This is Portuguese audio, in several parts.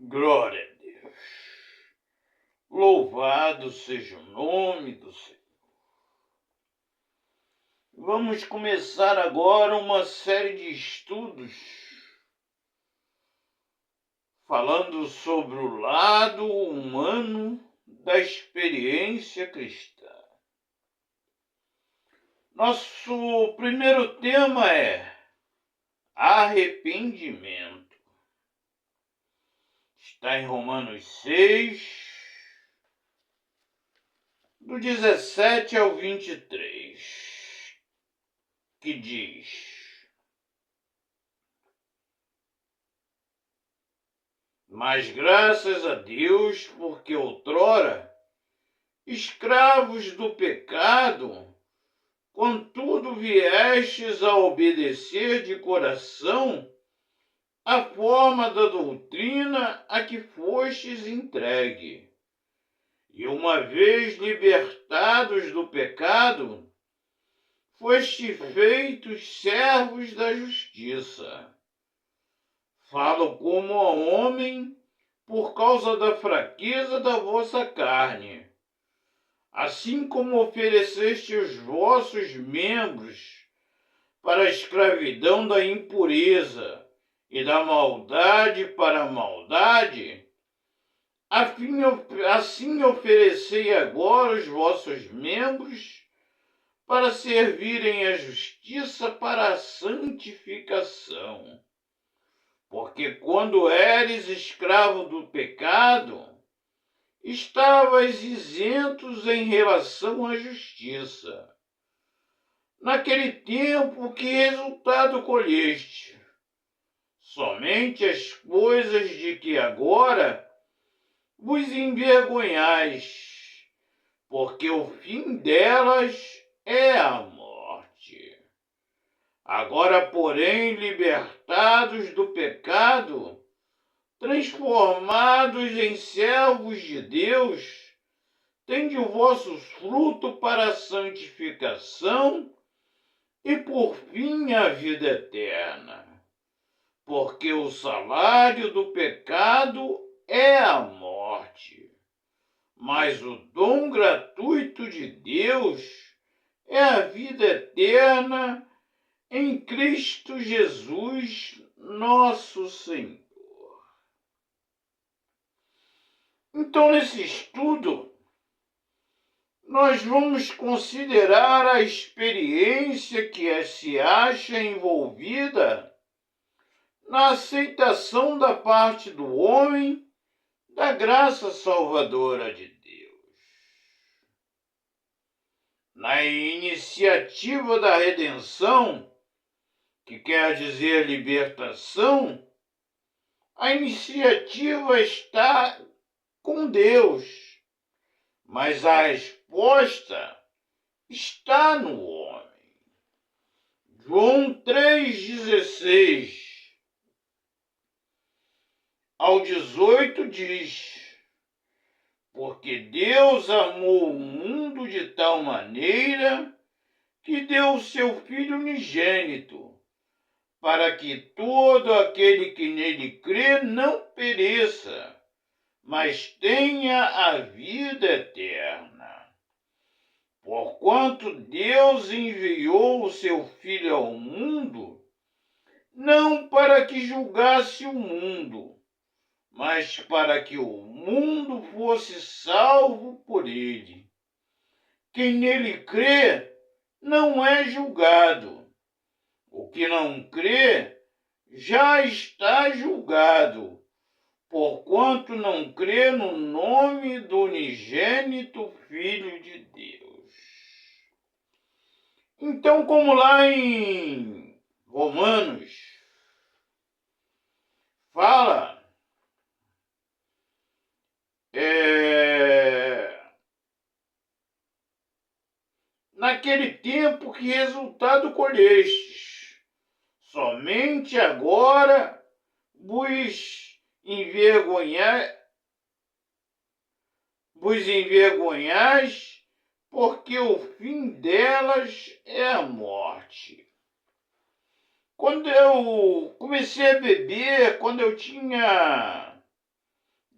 Glória a Deus. Louvado seja o nome do Senhor. Vamos começar agora uma série de estudos falando sobre o lado humano da experiência cristã. Nosso primeiro tema é arrependimento. Está em Romanos 6, do 17 ao 23, que diz: Mas graças a Deus, porque outrora, escravos do pecado, contudo viestes a obedecer de coração a forma da doutrina a que fostes entregue. E uma vez libertados do pecado, foste feitos servos da justiça. Falo como a homem por causa da fraqueza da vossa carne. Assim como ofereceste os vossos membros para a escravidão da impureza e da maldade para a maldade, assim oferecei agora os vossos membros para servirem à justiça para a santificação. Porque quando eres escravo do pecado, estavas isentos em relação à justiça. Naquele tempo, que resultado colheste? Somente as coisas de que agora vos envergonhais, porque o fim delas é a morte. Agora, porém, libertados do pecado, transformados em servos de Deus, tende o vosso fruto para a santificação e, por fim, a vida eterna. Porque o salário do pecado é a morte, mas o dom gratuito de Deus é a vida eterna em Cristo Jesus, nosso Senhor. Então, nesse estudo, nós vamos considerar a experiência que se acha envolvida na aceitação da parte do homem da graça salvadora de Deus. Na iniciativa da redenção, que quer dizer libertação, a iniciativa está com Deus, mas a resposta está no homem. João 3,16 ao 18 diz: Porque Deus amou o mundo de tal maneira que deu o seu Filho unigênito, para que todo aquele que nele crê não pereça, mas tenha a vida eterna. Porquanto Deus enviou o seu Filho ao mundo, não para que julgasse o mundo, mas para que o mundo fosse salvo por ele. Quem nele crê não é julgado. O que não crê já está julgado, porquanto não crê no nome do unigênito Filho de Deus. Então, como lá em Romanos fala, naquele tempo que resultado colhestes, somente agora vos envergonhais, porque o fim delas é a morte. Quando eu comecei a beber, quando eu tinha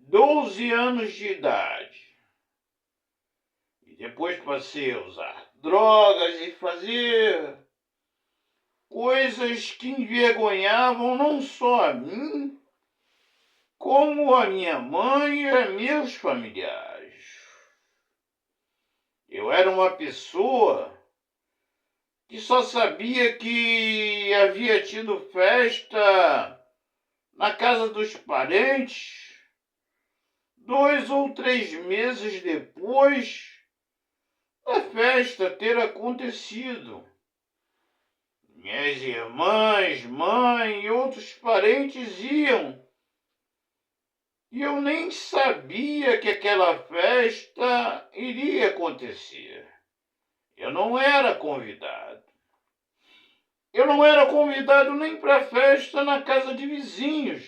12 anos de idade. E depois passei a usar drogas e fazer coisas que envergonhavam não só a mim, como a minha mãe e a meus familiares. Eu era uma pessoa que só sabia que havia tido festa na casa dos parentes 2 ou 3 meses depois da festa ter acontecido. Minhas irmãs, mãe e outros parentes iam, e eu nem sabia que aquela festa iria acontecer. Eu não era convidado. Eu não era convidado nem para a festa na casa de vizinhos.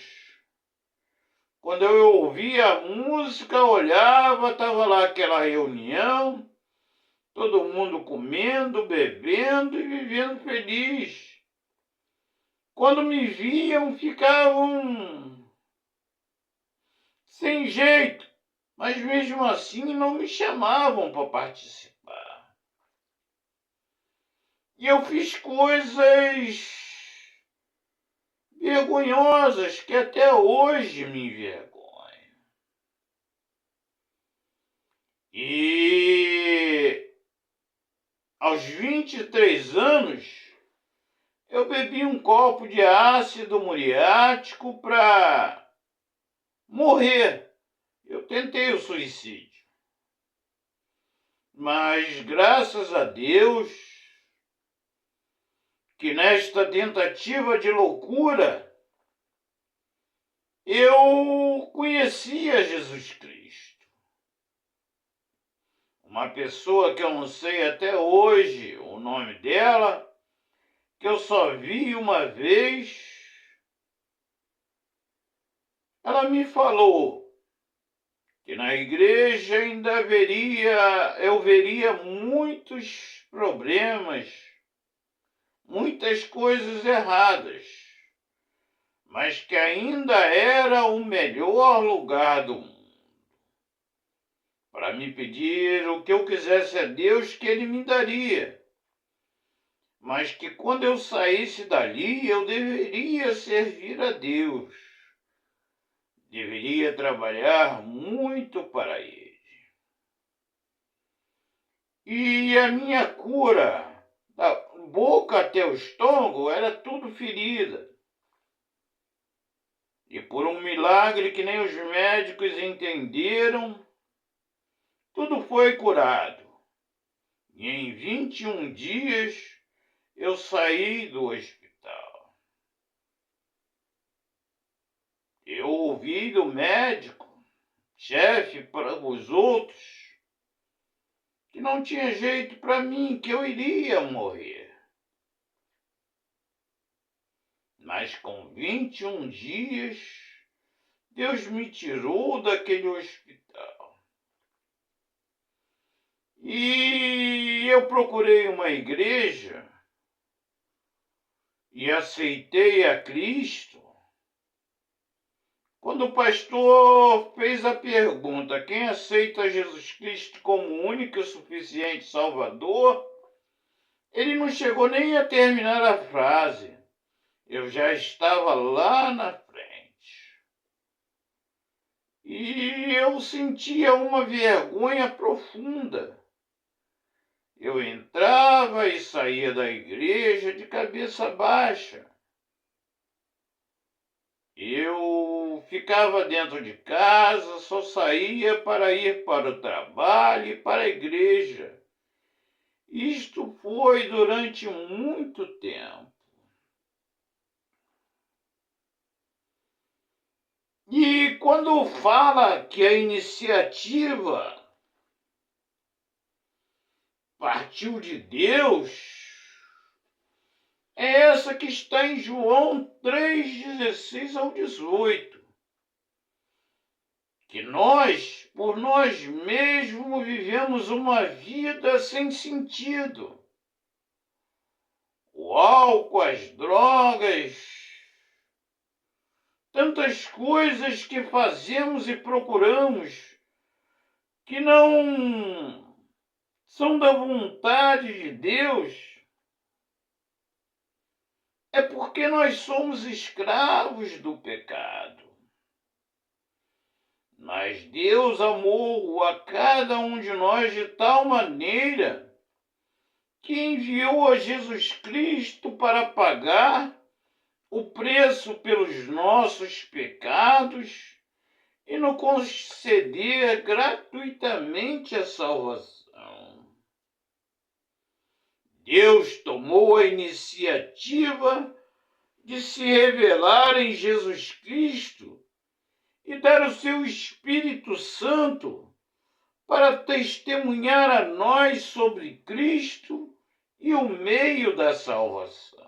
Quando eu ouvia a música, olhava, estava lá aquela reunião, todo mundo comendo, bebendo e vivendo feliz. Quando me viam, ficavam sem jeito, mas mesmo assim não me chamavam para participar. E eu fiz coisas vergonhosas que até hoje me envergonham. E aos 23 anos, eu bebi um copo de ácido muriático para morrer. Eu tentei o suicídio. Mas graças a Deus que nesta tentativa de loucura eu conhecia Jesus Cristo. Uma pessoa que eu não sei até hoje o nome dela, que eu só vi uma vez, ela me falou que na igreja ainda eu veria muitos problemas, muitas coisas erradas, mas que ainda era o melhor lugar do mundo. Para me pedir o que eu quisesse a Deus, que Ele me daria. Mas que quando eu saísse dali, eu deveria servir a Deus. Deveria trabalhar muito para Ele. E a minha cura, da boca até o estômago, era tudo ferida. E por um milagre que nem os médicos entenderam, tudo foi curado. E em 21 dias eu saí do hospital. Eu ouvi do médico, chefe para os outros, que não tinha jeito para mim, que eu iria morrer. Mas com 21 dias, Deus me tirou daquele hospital. E eu procurei uma igreja e aceitei a Cristo. Quando o pastor fez a pergunta, quem aceita Jesus Cristo como único e suficiente Salvador, ele não chegou nem a terminar a frase. Eu já estava lá na frente. E eu sentia uma vergonha profunda. Eu entrava e saía da igreja de cabeça baixa. Eu ficava dentro de casa, só saía para ir para o trabalho e para a igreja. Isto foi durante muito tempo. E quando fala que a iniciativa partiu de Deus, é essa que está em João 3:16 ao 18. Que nós, por nós mesmos, vivemos uma vida sem sentido. O álcool, as drogas, tantas coisas que fazemos e procuramos que não são da vontade de Deus, é porque nós somos escravos do pecado. Mas Deus amou a cada um de nós de tal maneira que enviou a Jesus Cristo para pagar o preço pelos nossos pecados e nos conceder gratuitamente a salvação. Deus tomou a iniciativa de se revelar em Jesus Cristo e dar o seu Espírito Santo para testemunhar a nós sobre Cristo e o meio da salvação.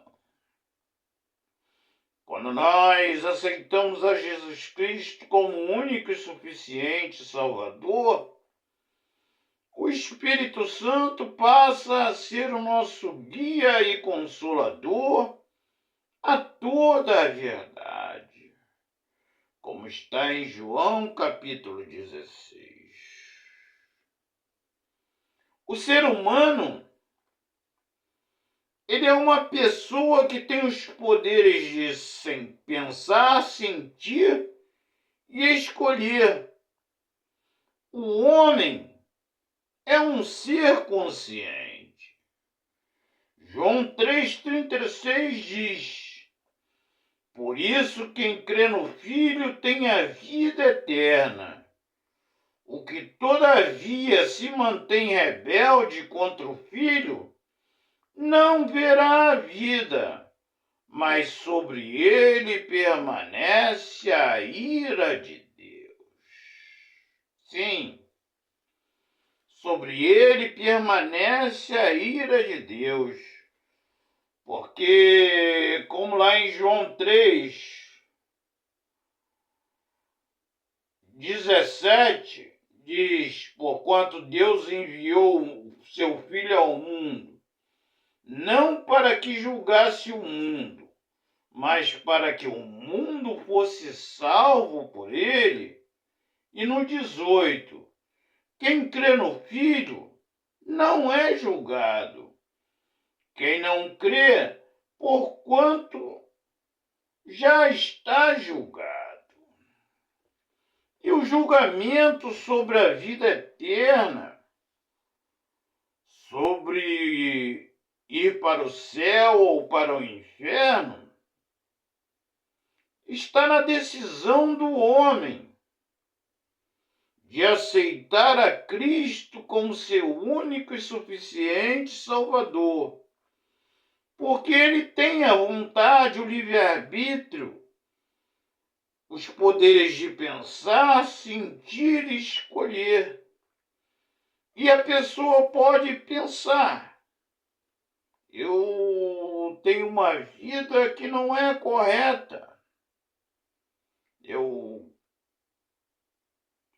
Quando nós aceitamos a Jesus Cristo como único e suficiente Salvador, o Espírito Santo passa a ser o nosso guia e consolador a toda a verdade, como está em João capítulo 16. O ser humano, ele é uma pessoa que tem os poderes de pensar, sentir e escolher. O homem é um ser consciente. João 3,36 diz: por isso quem crê no Filho tem a vida eterna. O que todavia se mantém rebelde contra o Filho não verá a vida, mas sobre ele permanece a ira de Deus. Sim, sobre ele permanece a ira de Deus, porque, como lá em João 3,17, diz: porquanto Deus enviou o seu Filho ao mundo, não para que julgasse o mundo, mas para que o mundo fosse salvo por ele. E no 18, quem crê no Filho não é julgado. Quem não crê, porquanto já está julgado. E o julgamento sobre a vida eterna, sobre ir para o céu ou para o inferno, está na decisão do homem de aceitar a Cristo como seu único e suficiente Salvador, porque ele tem a vontade, o livre-arbítrio, os poderes de pensar, sentir e escolher. E a pessoa pode pensar: eu tenho uma vida que não é correta, eu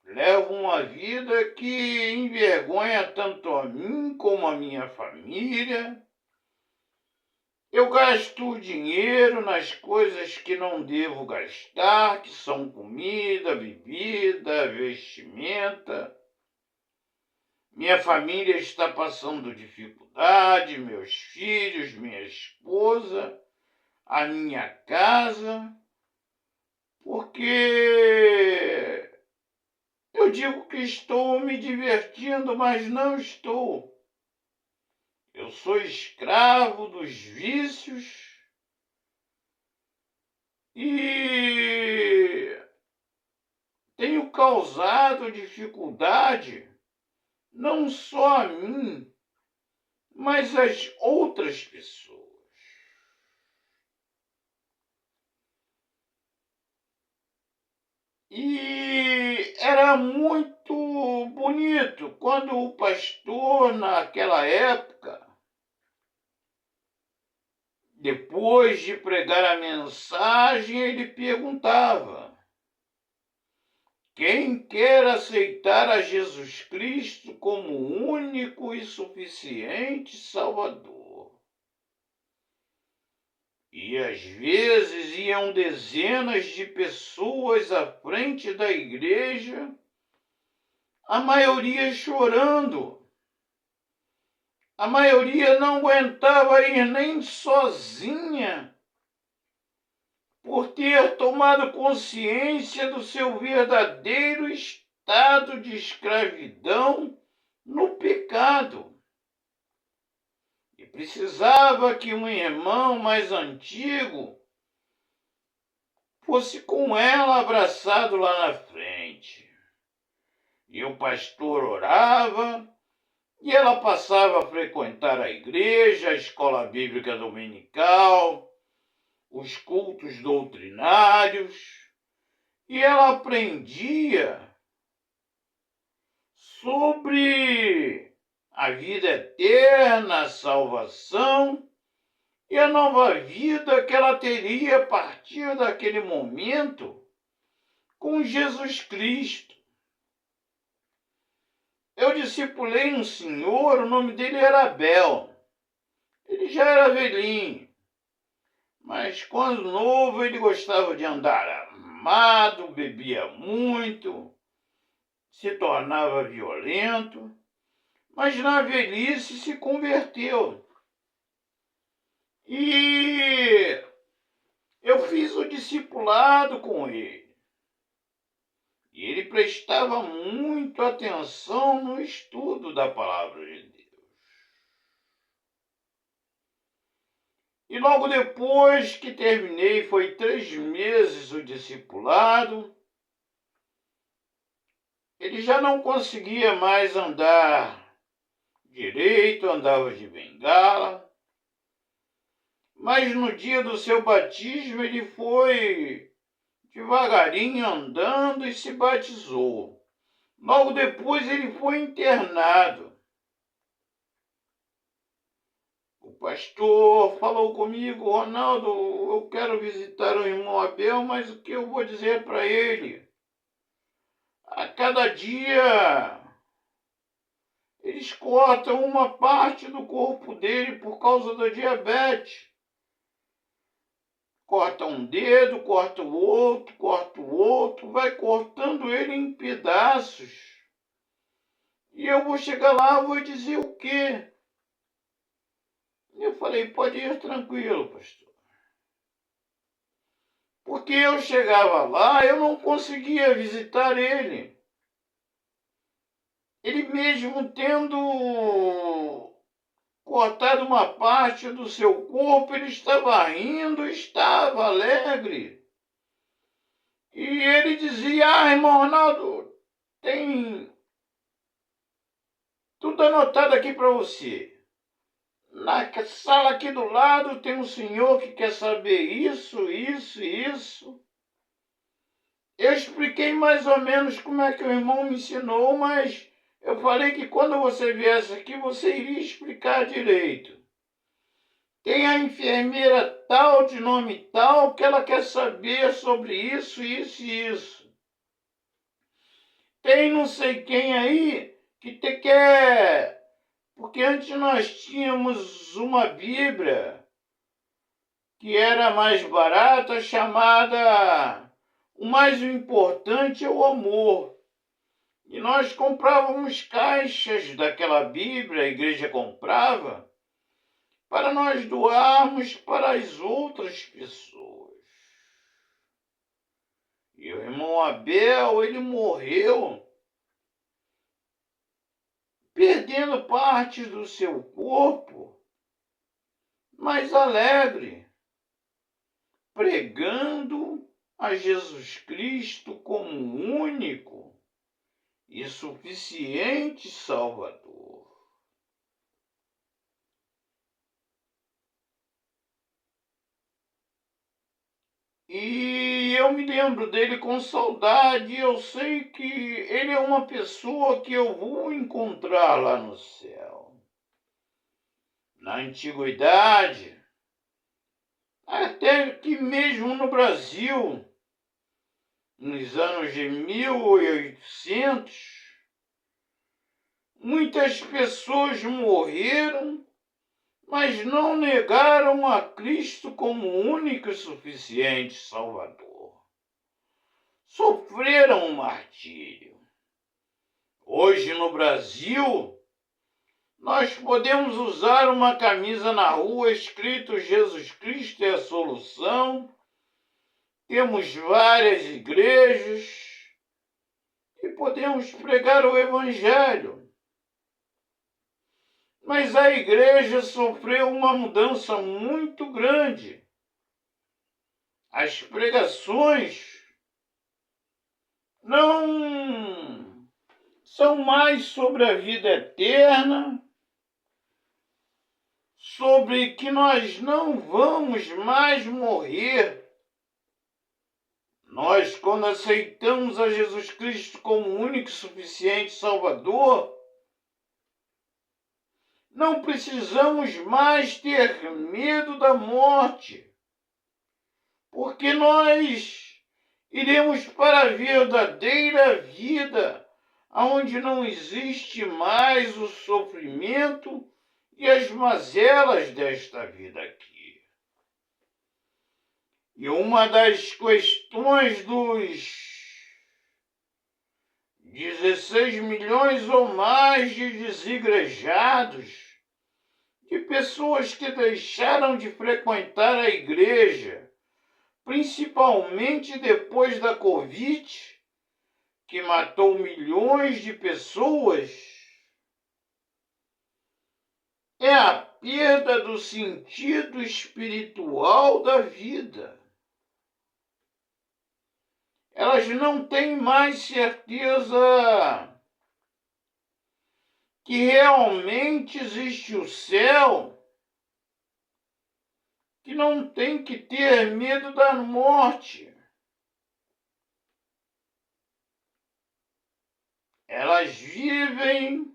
levo uma vida que envergonha tanto a mim como a minha família. Eu gasto dinheiro nas coisas que não devo gastar, que são comida, bebida, vestimenta. Minha família está passando dificuldade, meus filhos, minha esposa, a minha casa, porque eu digo que estou me divertindo, mas não estou. Eu sou escravo dos vícios e tenho causado dificuldade não só a mim, mas às outras pessoas. E era muito bonito quando o pastor, naquela época, depois de pregar a mensagem, ele perguntava: quem quer aceitar a Jesus Cristo como único e suficiente Salvador? E às vezes iam dezenas de pessoas à frente da igreja, a maioria chorando. A maioria não aguentava ir nem sozinha, por ter tomado consciência do seu verdadeiro estado de escravidão no pecado. E precisava que um irmão mais antigo fosse com ela abraçado lá na frente. E o pastor orava, e ela passava a frequentar a igreja, a escola bíblica dominical, os cultos doutrinários, e ela aprendia sobre a vida eterna, a salvação e a nova vida que ela teria a partir daquele momento com Jesus Cristo. Eu discipulei um senhor, o nome dele era Abel. Ele já era velhinho, mas quando novo ele gostava de andar armado, bebia muito, se tornava violento, mas na velhice se converteu. E eu fiz o discipulado com ele. E ele prestava muito atenção no estudo da palavra de Deus. E logo depois que terminei, foi 3 meses o discipulado, ele já não conseguia mais andar direito, andava de bengala. Mas no dia do seu batismo ele foi devagarinho andando e se batizou. Logo depois ele foi internado. O pastor falou comigo: Ronaldo, eu quero visitar o irmão Abel, mas o que eu vou dizer para ele? A cada dia eles cortam uma parte do corpo dele por causa da diabetes. Corta um dedo, corta o outro, vai cortando ele em pedaços. E eu vou chegar lá, vou dizer o quê? Eu falei: pode ir tranquilo, pastor. Porque eu chegava lá, eu não conseguia visitar ele. Ele mesmo tendo cortado uma parte do seu corpo, ele estava rindo, estava alegre. E ele dizia: irmão Ronaldo, tem tudo anotado aqui para você. Na sala aqui do lado tem um senhor que quer saber isso, isso e isso. Eu expliquei mais ou menos como é que o irmão me ensinou, mas eu falei que quando você viesse aqui, você iria explicar direito. Tem a enfermeira tal, de nome tal, que ela quer saber sobre isso, isso e isso. Tem não sei quem aí que te quer... Porque antes nós tínhamos uma Bíblia que era mais barata, chamada O Mais Importante é o Amor. E nós comprávamos caixas daquela Bíblia, a igreja comprava, para nós doarmos para as outras pessoas. E o irmão Abel, ele morreu perdendo partes do seu corpo, mas alegre, pregando a Jesus Cristo como único e suficiente Salvador. E eu me lembro dele com saudade, eu sei que ele é uma pessoa que eu vou encontrar lá no céu. Na antiguidade, até que mesmo no Brasil, nos anos de 1800, muitas pessoas morreram mas não negaram a Cristo como único e suficiente Salvador. Sofreram o martírio. Hoje no Brasil, nós podemos usar uma camisa na rua escrito Jesus Cristo é a solução. Temos várias igrejas e podemos pregar o Evangelho. Mas a igreja sofreu uma mudança muito grande. As pregações não são mais sobre a vida eterna, sobre que nós não vamos mais morrer. Nós, quando aceitamos a Jesus Cristo como único e suficiente Salvador, não precisamos mais ter medo da morte, porque nós iremos para a verdadeira vida, onde não existe mais o sofrimento e as mazelas desta vida aqui. E uma das questões dos 16 milhões ou mais de desigrejados, de pessoas que deixaram de frequentar a igreja, principalmente depois da Covid, que matou milhões de pessoas, é a perda do sentido espiritual da vida. Elas não têm mais certeza que realmente existe o céu, que não tem que ter medo da morte. Elas vivem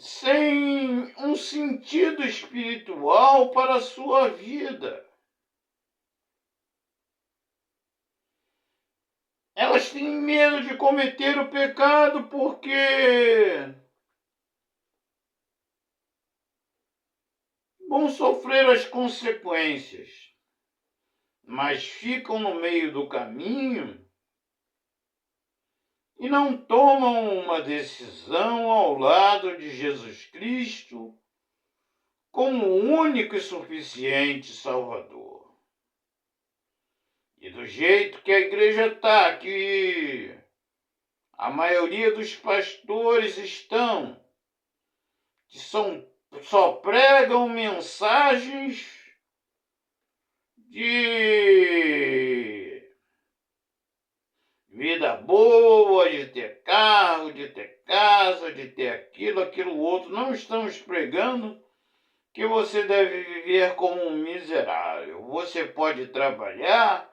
sem um sentido espiritual para a sua vida. Elas têm medo de cometer o pecado porque vão sofrer as consequências, mas ficam no meio do caminho e não tomam uma decisão ao lado de Jesus Cristo como único e suficiente Salvador. E do jeito que a igreja está, que a maioria dos pastores estão, que só pregam mensagens de vida boa, de ter carro, de ter casa, de ter aquilo outro. Não estamos pregando que você deve viver como um miserável. Você pode trabalhar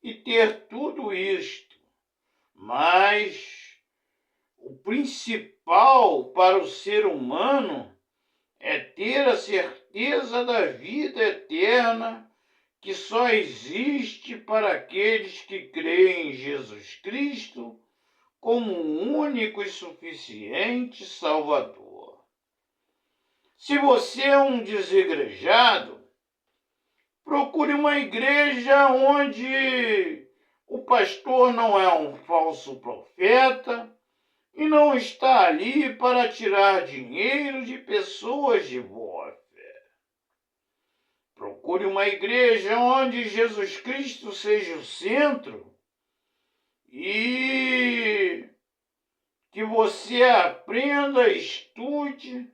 e ter tudo isto, mas o principal para o ser humano é ter a certeza da vida eterna que só existe para aqueles que creem em Jesus Cristo como um único e suficiente Salvador. Se você é um desigrejado, procure uma igreja onde o pastor não é um falso profeta e não está ali para tirar dinheiro de pessoas de boa fé. Procure uma igreja onde Jesus Cristo seja o centro e que você aprenda, estude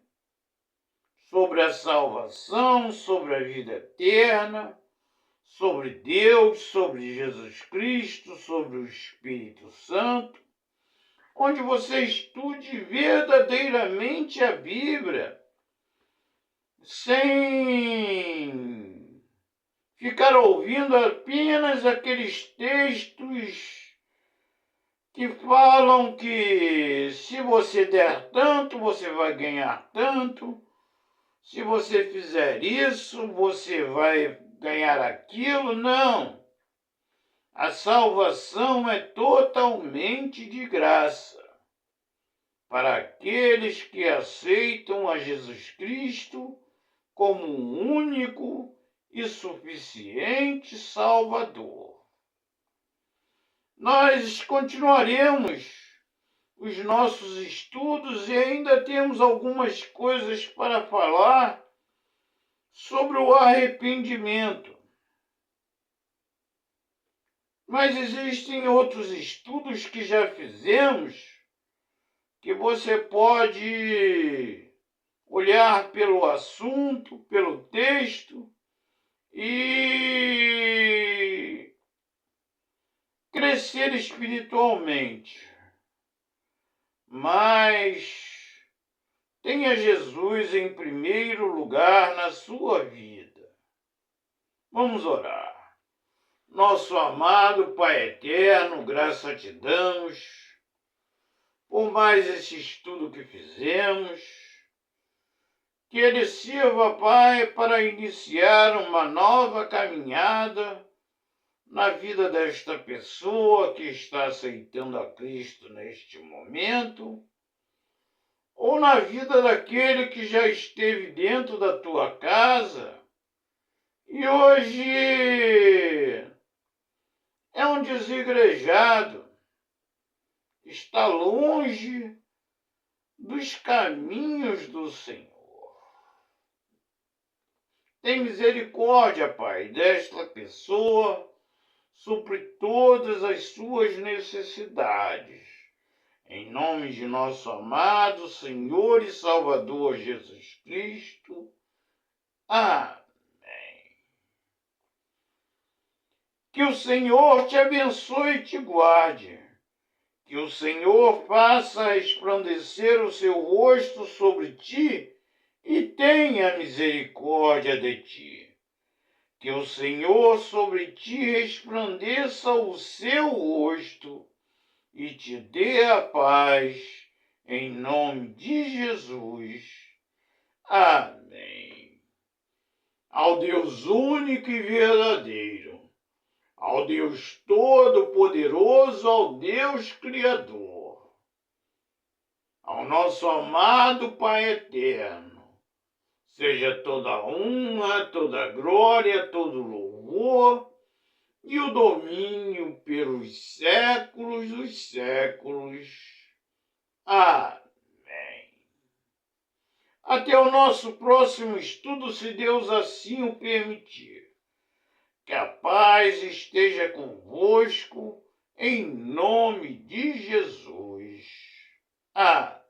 sobre a salvação, sobre a vida eterna, sobre Deus, sobre Jesus Cristo, sobre o Espírito Santo, onde você estude verdadeiramente a Bíblia, sem ficar ouvindo apenas aqueles textos que falam que se você der tanto, você vai ganhar tanto. Se você fizer isso, você vai ganhar aquilo. Não. A salvação é totalmente de graça. para aqueles que aceitam a Jesus Cristo como um único e suficiente Salvador. Nós continuaremos os nossos estudos e ainda temos algumas coisas para falar sobre o arrependimento. Mas existem outros estudos que já fizemos que você pode olhar pelo assunto, pelo texto e crescer espiritualmente. Mas tenha Jesus em primeiro lugar na sua vida. Vamos orar. Nosso amado Pai eterno, graça te damos por mais esse estudo que fizemos, que ele sirva, Pai, para iniciar uma nova caminhada na vida desta pessoa que está aceitando a Cristo neste momento, ou na vida daquele que já esteve dentro da tua casa e hoje é um desigrejado, está longe dos caminhos do Senhor. Tem misericórdia, Pai, desta pessoa, supre todas as suas necessidades. Em nome de nosso amado Senhor e Salvador Jesus Cristo. Amém. Que o Senhor te abençoe e te guarde. Que o Senhor faça resplandecer o seu rosto sobre ti e tenha misericórdia de ti. Que o Senhor sobre ti resplandeça o seu rosto e te dê a paz, em nome de Jesus. Amém. Ao Deus único e verdadeiro, ao Deus Todo-Poderoso, ao Deus Criador, ao nosso amado Pai eterno, seja toda honra, toda glória, todo louvor e o domínio pelos séculos dos séculos. Amém. Até o nosso próximo estudo, se Deus assim o permitir. Que a paz esteja convosco, em nome de Jesus. Amém.